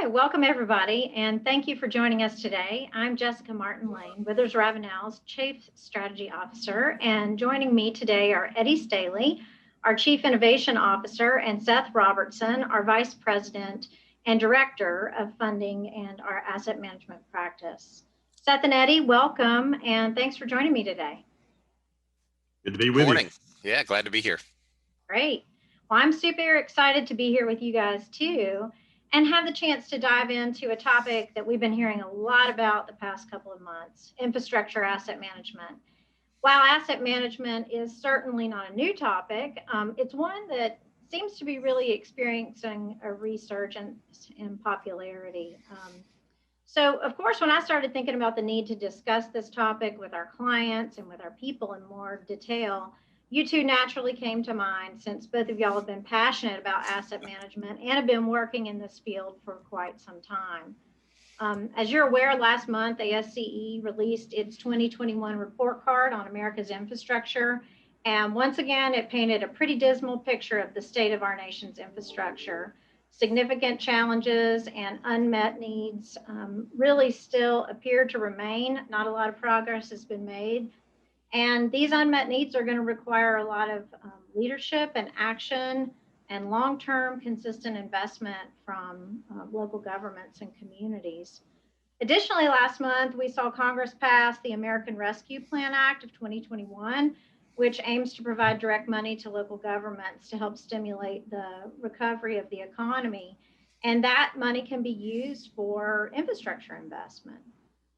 Hi, welcome everybody, and thank you for joining us today. I'm Jessica Martin Lane, WithersRavenel's Chief Strategy Officer, and joining me today are Eddie Staley, our Chief Innovation Officer, and Seth Robertson, our Vice President and Director of Funding and our Asset Management Practice. Seth and Eddie, welcome, and thanks for joining me today. Good to be with you. Yeah, glad to be here. Great. Well, I'm super excited to be here with you guys too, and have the chance to dive into a topic that we've been hearing a lot about the past couple of months, infrastructure asset management. While asset management is certainly not a new topic, it's one that seems to be really experiencing a resurgence in popularity. So, of course, when I started thinking about the need to discuss this topic with our clients and with our people in more detail, you two naturally came to mind since both of y'all have been passionate about asset management and have been working in this field for quite some time. As you're aware, last month, ASCE released its 2021 report card on America's infrastructure. And once again, it painted a pretty dismal picture of the state of our nation's infrastructure. Significant challenges and unmet needs really still appear to remain. Not a lot of progress has been made. And these unmet needs are going to require a lot of leadership and action and long-term consistent investment from local governments and communities. Additionally, last month, we saw Congress pass the American Rescue Plan Act of 2021, which aims to provide direct money to local governments to help stimulate the recovery of the economy. And that money can be used for infrastructure investment.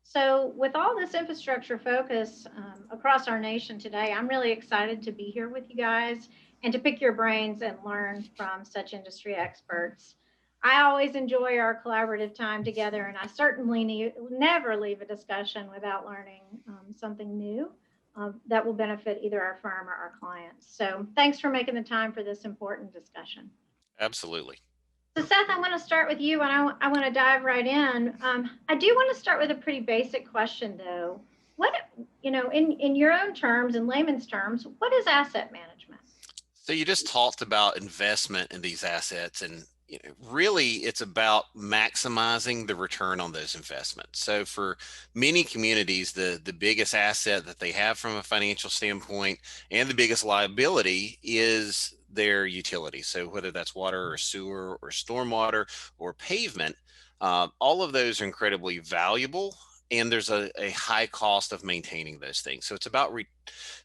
So with all this infrastructure focus across our nation today, I'm really excited to be here with you guys and to pick your brains and learn from such industry experts. I always enjoy our collaborative time together, and I certainly never leave a discussion without learning something new that will benefit either our firm or our clients. So thanks for making the time for this important discussion. Absolutely. So Seth, I want to start with you, and I want to dive right in. I do want to start with a pretty basic question, though. What, in your own terms, in layman's terms, what is asset management? So you just talked about investment in these assets, and really it's about maximizing the return on those investments. So for many communities, the biggest asset that they have from a financial standpoint and the biggest liability is their utilities. So whether that's water or sewer or stormwater or pavement, all of those are incredibly valuable, and there's a high cost of maintaining those things. So it's about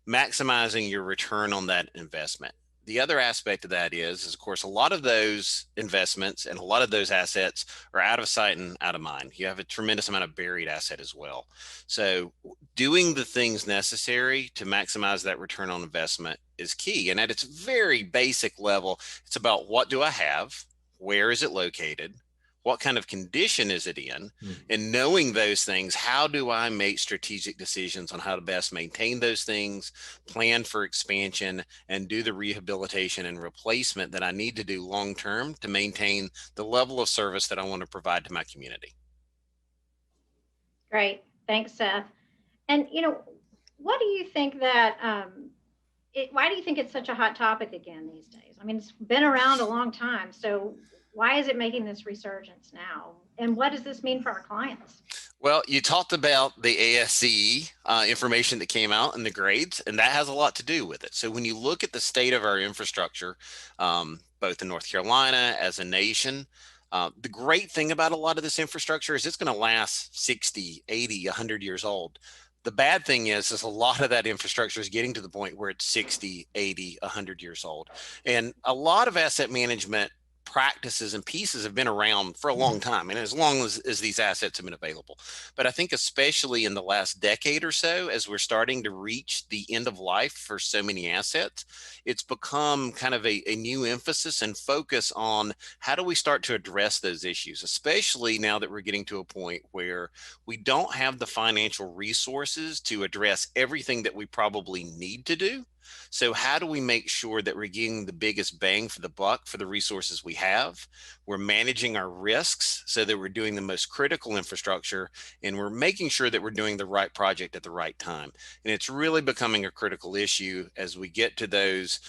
maximizing your return on that investment. The other aspect of that is, of course, a lot of those investments and a lot of those assets are out of sight and out of mind. You have a tremendous amount of buried asset as well. So doing the things necessary to maximize that return on investment is key. And at its very basic level, it's about what do I have? Where is it located? What kind of condition is it in? And knowing those things, how do I make strategic decisions on how to best maintain those things, plan for expansion, and do the rehabilitation and replacement that I need to do long-term to maintain the level of service that I want to provide to my community. Great. Thanks, Seth. And, what do you think that, why do you think it's such a hot topic again these days? I mean, it's been around a long time. So why is it making this resurgence now? And what does this mean for our clients? Well, you talked about the ASCE information that came out and the grades, and that has a lot to do with it. So when you look at the state of our infrastructure, both in North Carolina as a nation, the great thing about a lot of this infrastructure is it's going to last 60, 80, 100 years old. The bad thing is a lot of that infrastructure is getting to the point where it's 60, 80, 100 years old. And a lot of asset management practices and pieces have been around for a long time, and as long as these assets have been available. But I think especially in the last decade or so, as we're starting to reach the end of life for so many assets, it's become kind of a new emphasis and focus on how do we start to address those issues, especially now that we're getting to a point where we don't have the financial resources to address everything that we probably need to do. So how do we make sure that we're getting the biggest bang for the buck for the resources we have? We're managing our risks so that we're doing the most critical infrastructure, and we're making sure that we're doing the right project at the right time. And it's really becoming a critical issue as we get to those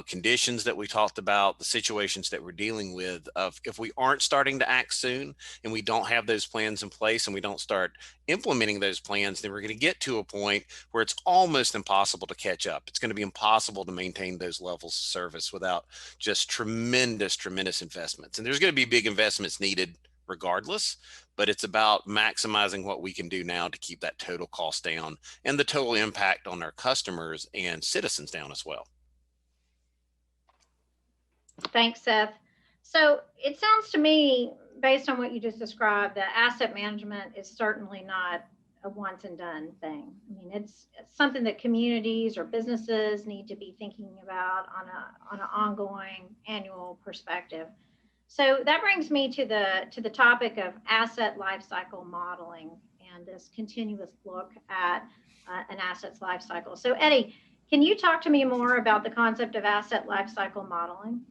conditions that we talked about, the situations that we're dealing with. Of if we aren't starting to act soon and we don't have those plans in place and we don't start implementing those plans, then we're going to get to a point where it's almost impossible to catch up. It's going to be impossible to maintain those levels of service without just tremendous investments. And there's going to be big investments needed regardless, but it's about maximizing what we can do now to keep that total cost down and the total impact on our customers and citizens down as well. Thanks, Seth. So it sounds to me, based on what you just described, that asset management is certainly not a once and done thing. I mean, it's something that communities or businesses need to be thinking about on an ongoing annual perspective. So that brings me to the topic of asset lifecycle modeling and this continuous look at an asset's lifecycle. So Eddie, can you talk to me more about the concept of asset lifecycle modeling?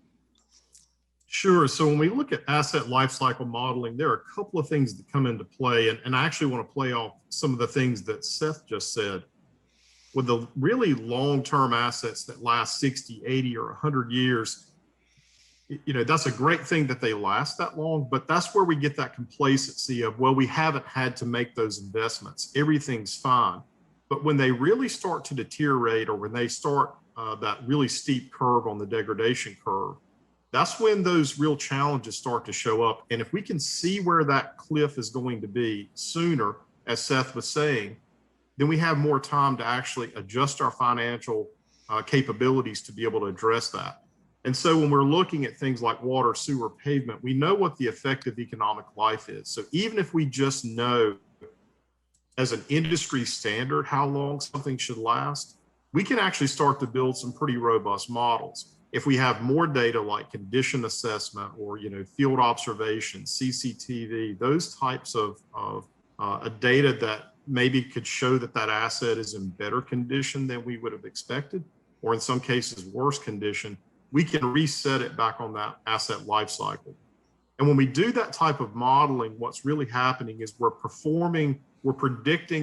Sure. So when we look at asset lifecycle modeling, there are a couple of things that come into play, and I actually want to play off some of the things that Seth just said. With the really long-term assets that last 60, 80, or 100 years, that's a great thing that they last that long, but that's where we get that complacency of, well, we haven't had to make those investments. Everything's fine. But when they really start to deteriorate, or when they start that really steep curve on the degradation curve, that's when those real challenges start to show up. And if we can see where that cliff is going to be sooner, as Seth was saying, then we have more time to actually adjust our financial capabilities to be able to address that. And so when we're looking at things like water, sewer, pavement, we know what the effective economic life is. So even if we just know as an industry standard how long something should last, we can actually start to build some pretty robust models. If we have more data like condition assessment or field observation, CCTV, those types of data that maybe could show that that asset is in better condition than we would have expected, or in some cases worse condition, we can reset it back on that asset life cycle. And when we do that type of modeling, what's really happening is we're predicting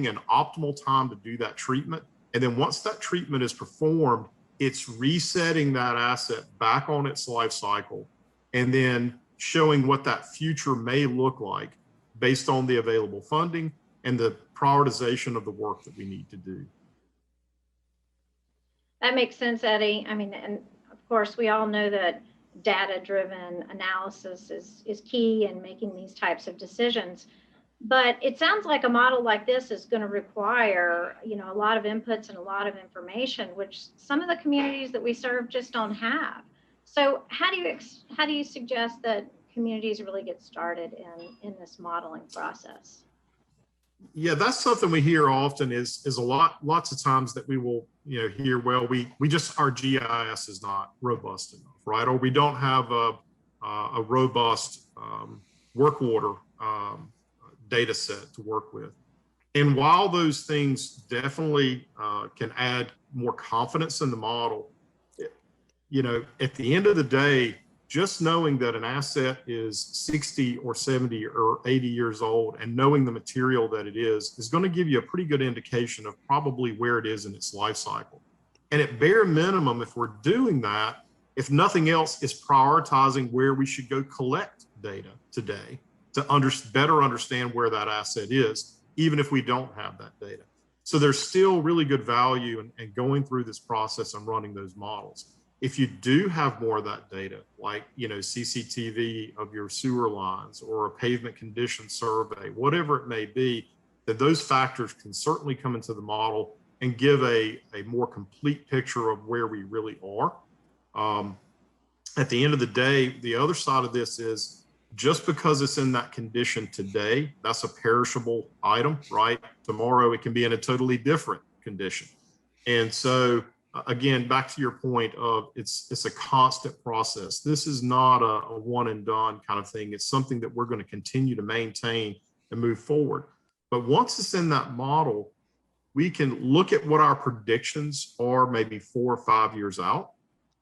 an optimal time to do that treatment. And then once that treatment is performed, it's resetting that asset back on its life cycle and then showing what that future may look like based on the available funding and the prioritization of the work that we need to do. That makes sense, Eddie. I mean, and of course, we all know that data-driven analysis is key in making these types of decisions. But it sounds like a model like this is going to require, a lot of inputs and a lot of information, which some of the communities that we serve just don't have. So how do you suggest that communities really get started in this modeling process? Yeah, that's something we hear often is lots of times that we will, hear, well, our GIS is not robust enough, right? Or we don't have a robust work order data set to work with. And while those things definitely can add more confidence in the model, at the end of the day, just knowing that an asset is 60 or 70 or 80 years old and knowing the material that it is going to give you a pretty good indication of probably where it is in its life cycle. And at bare minimum, if we're doing that, if nothing else, is prioritizing where we should go collect data today to better understand where that asset is, even if we don't have that data. So there's still really good value in going through this process and running those models. If you do have more of that data, like CCTV of your sewer lines or a pavement condition survey, whatever it may be, that those factors can certainly come into the model and give a more complete picture of where we really are. At the end of the day, the other side of this is, just because it's in that condition today, that's a perishable item, right? Tomorrow it can be in a totally different condition. And so again, back to your point of it's a constant process. This is not a one and done kind of thing. It's something that we're going to continue to maintain and move forward. But once it's in that model, we can look at what our predictions are maybe 4 or 5 years out.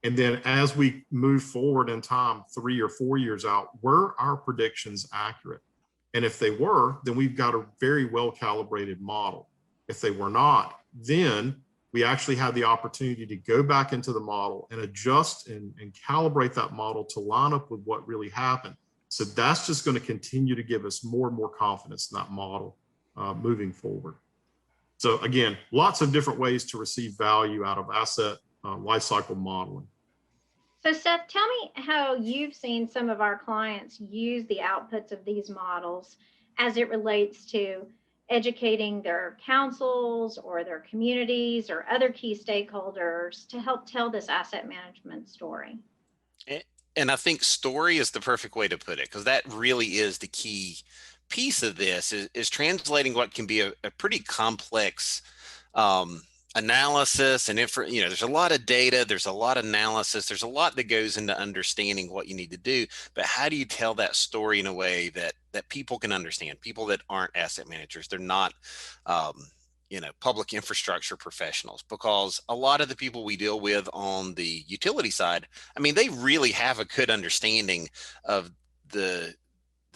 And then as we move forward in time, 3 or 4 years out, were our predictions accurate? And if they were, then we've got a very well calibrated model. If they were not, then we actually have the opportunity to go back into the model and adjust and calibrate that model to line up with what really happened. So that's just going to continue to give us more and more confidence in that model moving forward. So again, lots of different ways to receive value out of asset lifecycle modeling. So Seth, tell me how you've seen some of our clients use the outputs of these models as it relates to educating their councils or their communities or other key stakeholders to help tell this asset management story. And I think story is the perfect way to put it, because that really is the key piece of this is translating what can be a pretty complex analysis and there's a lot of data, there's a lot of analysis, there's a lot that goes into understanding what you need to do, but how do you tell that story in a way that people can understand, people that aren't asset managers, they're not public infrastructure professionals? Because a lot of the people we deal with on the utility side, I mean, they really have a good understanding of the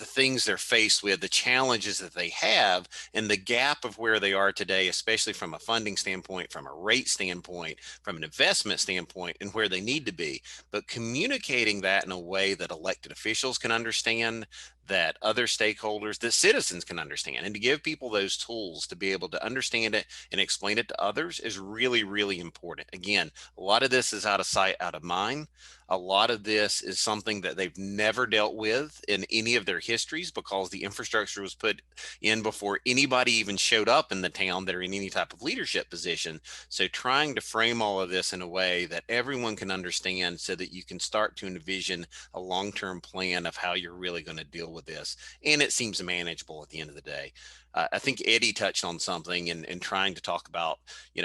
things they're faced with, the challenges that they have, and the gap of where they are today, especially from a funding standpoint, from a rate standpoint, from an investment standpoint, and where they need to be. But communicating that in a way that elected officials can understand, that other stakeholders, that citizens can understand, and to give people those tools to be able to understand it and explain it to others is really, really important. Again, a lot of this is out of sight, out of mind. A lot of this is something that they've never dealt with in any of their histories, because the infrastructure was put in before anybody even showed up in the town that are in any type of leadership position. So trying to frame all of this in a way that everyone can understand so that you can start to envision a long-term plan of how you're really going to deal with this. And it seems manageable at the end of the day. I think Eddie touched on something and trying to talk about,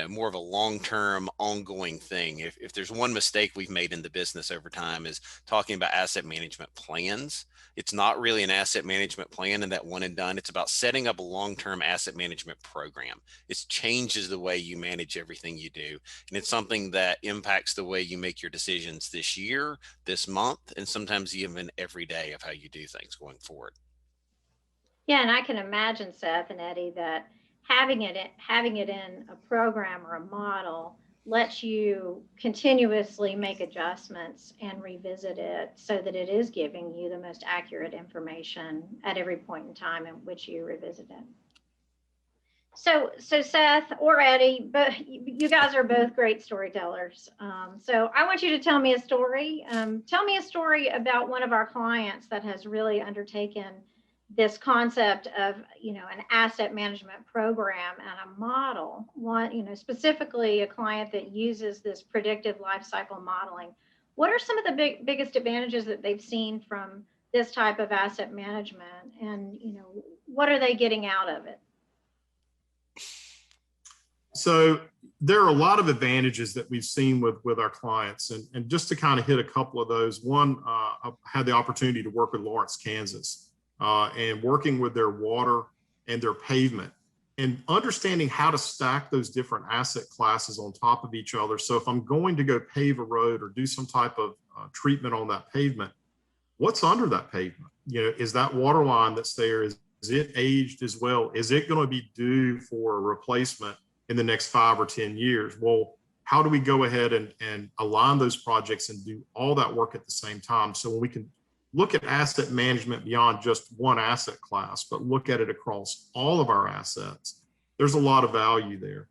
more of a long-term ongoing thing. If there's one mistake we've made in the business over time is talking about asset management plans. It's not really an asset management plan and that one and done. It's about setting up a long-term asset management program. It changes the way you manage everything you do. And it's something that impacts the way you make your decisions this year, this month, and sometimes even every day of how you do things going forward. Yeah, and I can imagine, Seth and Eddie, that having it in a program or a model lets you continuously make adjustments and revisit it so that it is giving you the most accurate information at every point in time in which you revisit it. So Seth or Eddie, but you guys are both great storytellers. So I want you to tell me a story. Tell me a story about one of our clients that has really undertaken this concept of, an asset management program and a model. One, specifically a client that uses this predictive life cycle modeling. What are some of the biggest advantages that they've seen from this type of asset management, and what are they getting out of it? So there are a lot of advantages that we've seen with our clients, and just to kind of hit a couple of those. One, I had the opportunity to work with Lawrence, Kansas, and working with their water and their pavement, and understanding how to stack those different asset classes on top of each other. So if I'm going to go pave a road or do some type of treatment on that pavement, what's under that pavement? Is that water line that's there, is it aged as well? Is it going to be due for a replacement in the next 5 or 10 years? Well, how do we go ahead and align those projects and do all that work at the same time? So when we can look at asset management beyond just one asset class, but look at it across all of our assets, there's a lot of value there.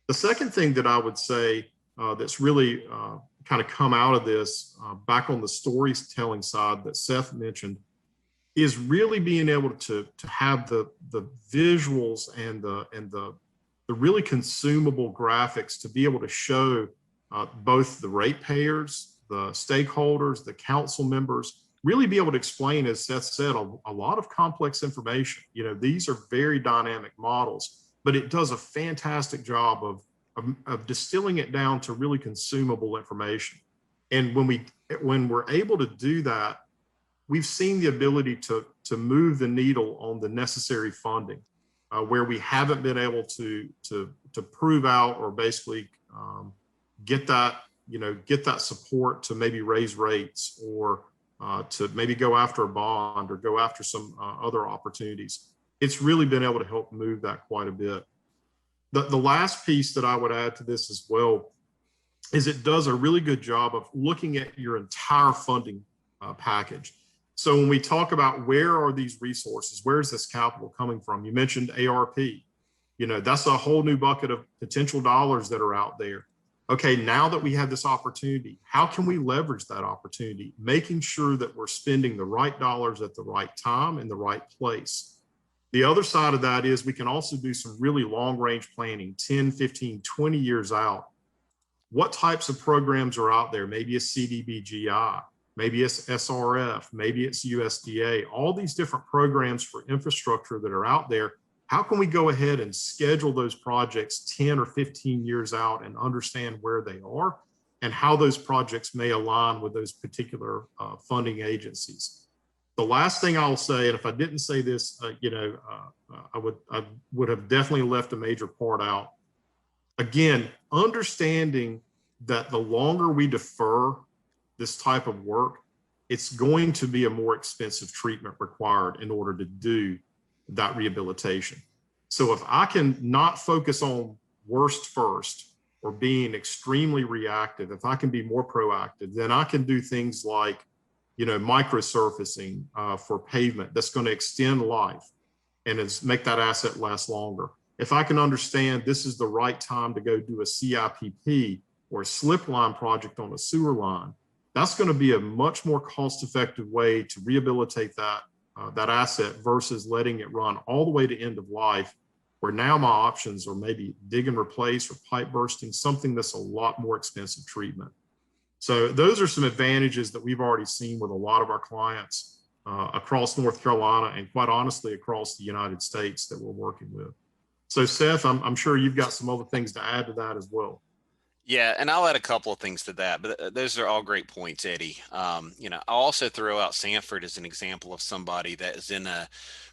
The second thing that I would say that's really kind of come out of this, back on the storytelling side that Seth mentioned, is really being able to have the visuals and the really consumable graphics to be able to show both the ratepayers, the stakeholders, the council members, really be able to explain, as Seth said, a lot of complex information. These are very dynamic models, but it does a fantastic job of distilling it down to really consumable information. And when we're able to do that, we've seen the ability to move the needle on the necessary funding. where we haven't been able to prove out or basically get that, get that support to maybe raise rates or to maybe go after a bond or go after some other opportunities. It's really been able to help move that quite a bit. The last piece that I would add to this as well is it does a really good job of looking at your entire funding package. So when we talk about where are these resources, where's this capital coming from? You mentioned ARP. That's a whole new bucket of potential dollars that are out there. Okay, now that we have this opportunity, how can we leverage that opportunity? Making sure that we're spending the right dollars at the right time in the right place. The other side of that is we can also do some really long range planning, 10, 15, 20 years out. What types of programs are out there? Maybe it's CDBGI, maybe it's SRF, maybe it's USDA, all these different programs for infrastructure that are out there. How can we go ahead and schedule those projects 10 or 15 years out and understand where they are and how those projects may align with those particular funding agencies? The last thing I'll say, and if I didn't say this, I would have definitely left a major part out. Again, understanding that the longer we defer this type of work, it's going to be a more expensive treatment required in order to do that rehabilitation. So if I can not focus on worst first or being extremely reactive, if I can be more proactive, then I can do things like, microsurfacing for pavement that's going to extend life and make that asset last longer. If I can understand this is the right time to go do a CIPP or a slip line project on a sewer line, that's going to be a much more cost-effective way to rehabilitate that asset versus letting it run all the way to end of life, where now my options are maybe dig and replace or pipe bursting, something that's a lot more expensive treatment. So those are some advantages that we've already seen with a lot of our clients across North Carolina and quite honestly across the United States that we're working with. So Seth, I'm sure you've got some other things to add to that as well. Yeah, and I'll add a couple of things to that, but those are all great points, Eddie. I'll also throw out Sanford as an example of somebody that is in a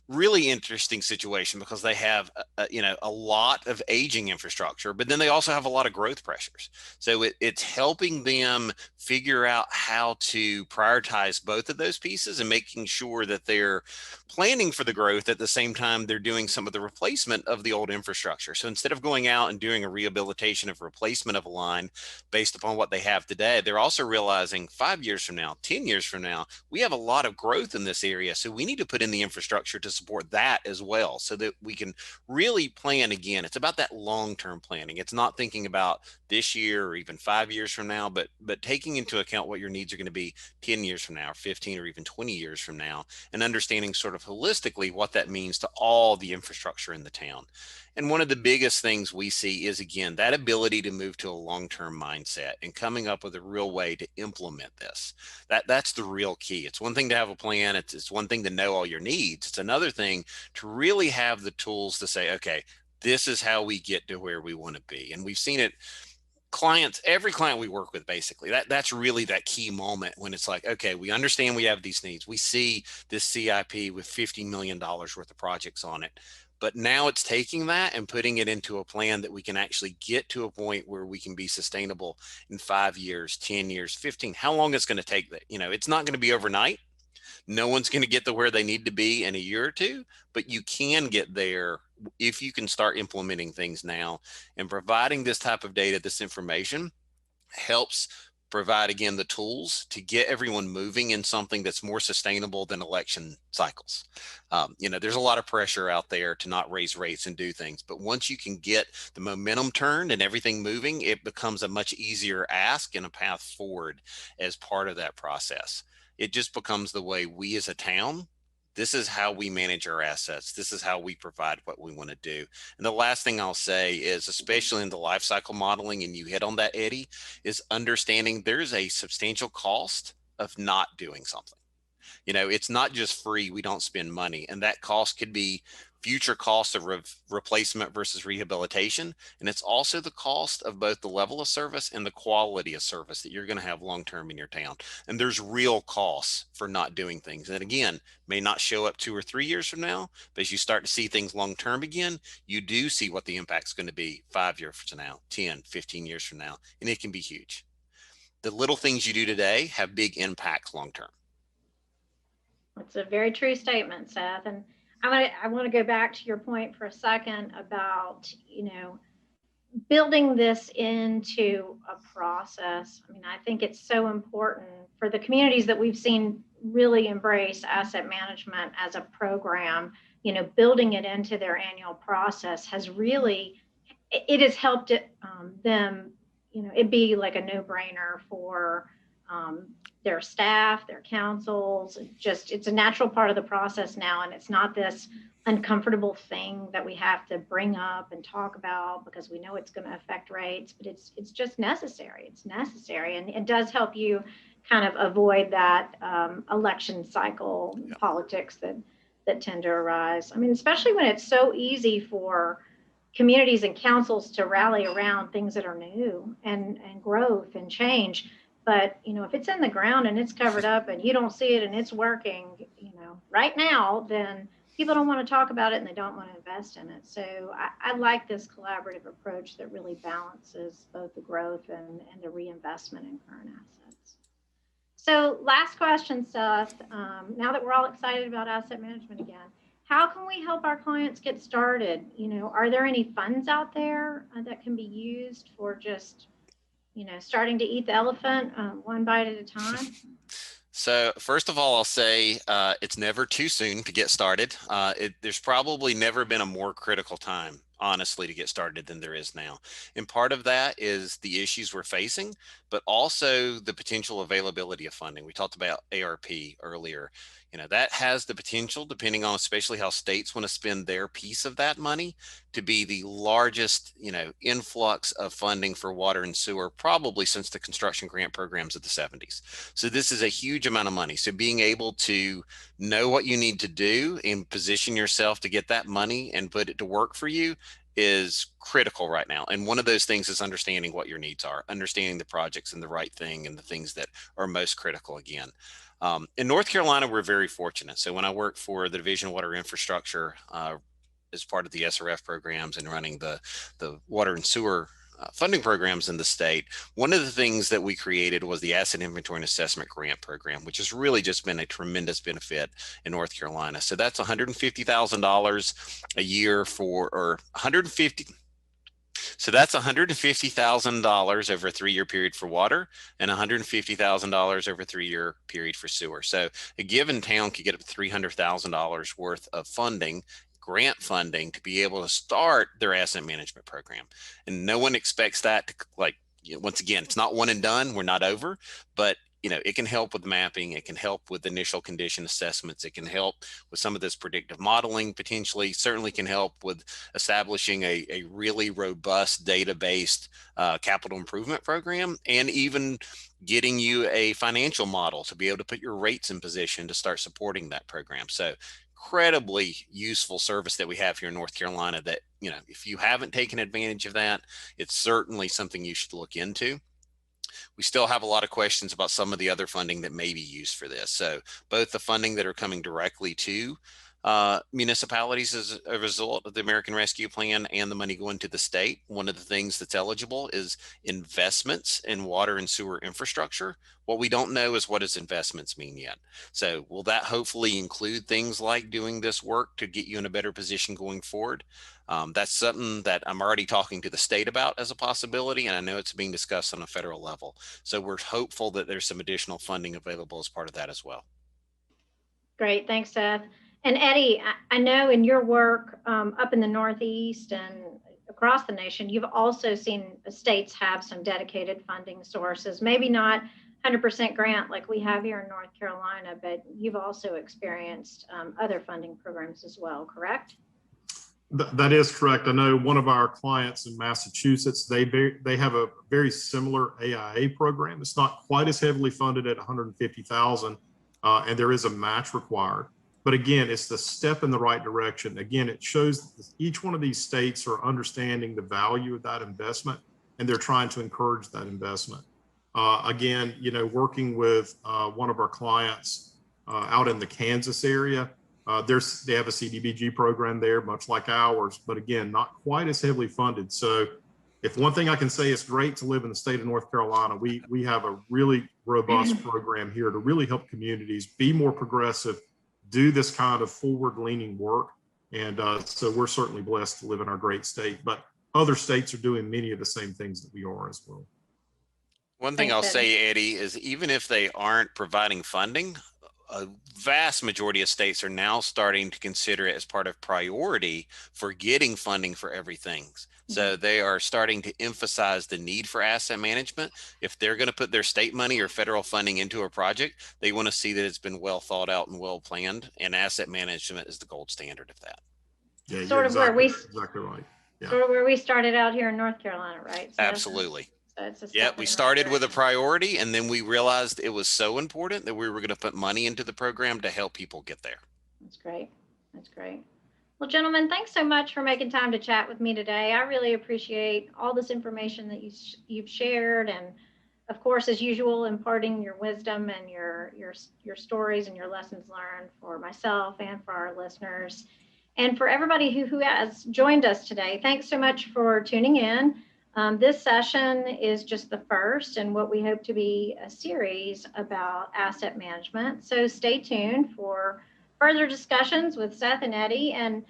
really interesting situation because they have, a lot of aging infrastructure, but then they also have a lot of growth pressures. So it's helping them figure out how to prioritize both of those pieces and making sure that they're planning for the growth at the same time they're doing some of the replacement of the old infrastructure. So instead of going out and doing a rehabilitation of replacement of a line based upon what they have today, they're also realizing 5 years from now, 10 years from now, we have a lot of growth in this area. So we need to put in the infrastructure to support that as well so that we can really plan again. It's about that long-term planning. It's not thinking about this year or even 5 years from now, but taking into account what your needs are going to be 10 years from now, or 15 or even 20 years from now, and understanding sort of holistically what that means to all the infrastructure in the town. And one of the biggest things we see is, again, that ability to move to a long-term mindset and coming up with a real way to implement this. That's the real key. It's one thing to have a plan. It's one thing to know all your needs. It's another thing to really have the tools to say, okay, this is how we get to where we want to be. And we've seen it. Every client we work with, basically, that's really that key moment when it's like, okay, we understand we have these needs. We see this CIP with $50 million worth of projects on it. But now it's taking that and putting it into a plan that we can actually get to a point where we can be sustainable in 5 years, 10 years, 15, how long it's going to take that. It's not going to be overnight. No one's going to get to where they need to be in a year or two, but you can get there if you can start implementing things now. And providing this type of data, this information helps provide, again, the tools to get everyone moving in something that's more sustainable than election cycles. There's a lot of pressure out there to not raise rates and do things, but once you can get the momentum turned and everything moving, it becomes a much easier ask and a path forward as part of that process. It just becomes the way we as a town, this is how we manage our assets. This is how we provide what we want to do. And the last thing I'll say is, especially in the life cycle modeling, and you hit on that, Eddie, is understanding there's a substantial cost of not doing something. It's not just free. We don't spend money. And that cost could be future cost of replacement versus rehabilitation. And it's also the cost of both the level of service and the quality of service that you're going to have long-term in your town. And there's real costs for not doing things. And again, may not show up 2 or 3 years from now, but as you start to see things long-term again, you do see what the impact's going to be 5 years from now, 10, 15 years from now, and it can be huge. The little things you do today have big impacts long-term. That's a very true statement, Seth. And I want to go back to your point for a second about, building this into a process. I mean, I think it's so important for the communities that we've seen really embrace asset management as a program, building it into their annual process has really, it has helped them, it be like a no-brainer for their staff, their councils. It's a natural part of the process now, and it's not this uncomfortable thing that we have to bring up and talk about because we know it's going to affect rates, but it's just necessary. It's necessary, and it does help you kind of avoid that election cycle politics that tend to arise. I mean, especially when it's so easy for communities and councils to rally around things that are new and growth and change. But, if it's in the ground and it's covered up and you don't see it and it's working, right now, then people don't want to talk about it and they don't want to invest in it. So I like this collaborative approach that really balances both the growth and the reinvestment in current assets. So last question, Seth, now that we're all excited about asset management again, how can we help our clients get started? Are there any funds out there that can be used for just starting to eat the elephant one bite at a time? So first of all, I'll say it's never too soon to get started. There's probably never been a more critical time, honestly, to get started than there is now. And part of that is the issues we're facing, but also the potential availability of funding. We talked about ARP earlier. That has the potential, depending on especially how states want to spend their piece of that money, to be the largest, influx of funding for water and sewer, probably since the construction grant programs of the 70s. So this is a huge amount of money. So being able to know what you need to do and position yourself to get that money and put it to work for you is critical right now. And one of those things is understanding what your needs are, understanding the projects and the right thing and the things that are most critical again. In North Carolina, we're very fortunate. So when I worked for the Division of Water Infrastructure as part of the SRF programs and running the water and sewer funding programs in the state, one of the things that we created was the Asset Inventory and Assessment Grant Program, which has really just been a tremendous benefit in North Carolina. So that's $150,000 a year or $150,000 over a 3-year period for water and $150,000 over a 3-year period for sewer. So a given town could get up to $300,000 worth of funding, grant funding, to be able to start their asset management program. And no one expects that to, once again, it's not one and done. We're not over, but it can help with mapping. It can help with initial condition assessments. It can help with some of this predictive modeling, potentially, certainly can help with establishing a really robust data-based capital improvement program, and even getting you a financial model to be able to put your rates in position to start supporting that program. So incredibly useful service that we have here in North Carolina that, if you haven't taken advantage of that, it's certainly something you should look into. We still have a lot of questions about some of the other funding that may be used for this. So both the funding that are coming directly to municipalities as a result of the American Rescue Plan and the money going to the state. One of the things that's eligible is investments in water and sewer infrastructure. What we don't know is what does investments mean yet. So will that hopefully include things like doing this work to get you in a better position going forward? That's something that I'm already talking to the state about as a possibility, and I know it's being discussed on a federal level. So we're hopeful that there's some additional funding available as part of that as well. Great, thanks, Seth. And Eddie, I know in your work up in the Northeast and across the nation, you've also seen states have some dedicated funding sources, maybe not 100% grant like we have here in North Carolina, but you've also experienced other funding programs as well, correct? That is correct. I know one of our clients in Massachusetts, they have a very similar AIA program. It's not quite as heavily funded at $150,000, and there is a match required. But again, it's the step in the right direction. Again, it shows that each one of these states are understanding the value of that investment, and they're trying to encourage that investment. Again, you know, working with one of our clients out in the Kansas area, they have a CDBG program there, much like ours, but again, not quite as heavily funded. So if one thing I can say, it's great to live in the state of North Carolina. We have a really robust program here to really help communities be more progressive, do this kind of forward-leaning work. And so we're certainly blessed to live in our great state, but other states are doing many of the same things that we are as well. One thing I'll say, Eddie, is even if they aren't providing funding, a vast majority of states are now starting to consider it as part of priority for getting funding for everything. So they are starting to emphasize the need for asset management. If they're going to put their state money or federal funding into a project, they want to see that it's been well thought out and well planned, and asset management is the gold standard of that. Yeah, sort of where we exactly right. Yeah. Sort of where we started out here in North Carolina, right? So absolutely. Yeah, we started with a priority, and then we realized it was so important that we were going to put money into the program to help people get there. That's great. That's great. Well, gentlemen, thanks so much for making time to chat with me today. I really appreciate all this information that you've shared, and of course, as usual, imparting your wisdom and your stories and your lessons learned for myself and for our listeners, and for everybody who has joined us today. Thanks so much for tuning in. This session is just the first in what we hope to be a series about asset management. So stay tuned for further discussions with Seth and Eddie. And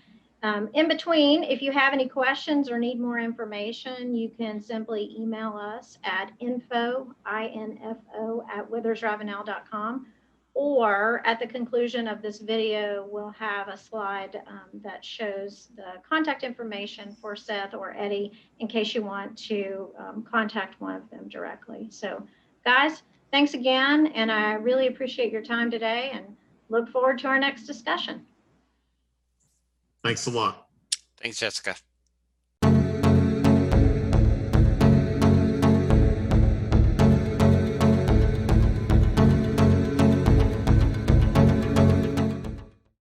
in between, if you have any questions or need more information, you can simply email us at info@withersravenel.com. Or at the conclusion of this video, we'll have a slide that shows the contact information for Seth or Eddie in case you want to contact one of them directly. So guys, thanks again. And I really appreciate your time today and look forward to our next discussion. Thanks a lot. Thanks, Jessica.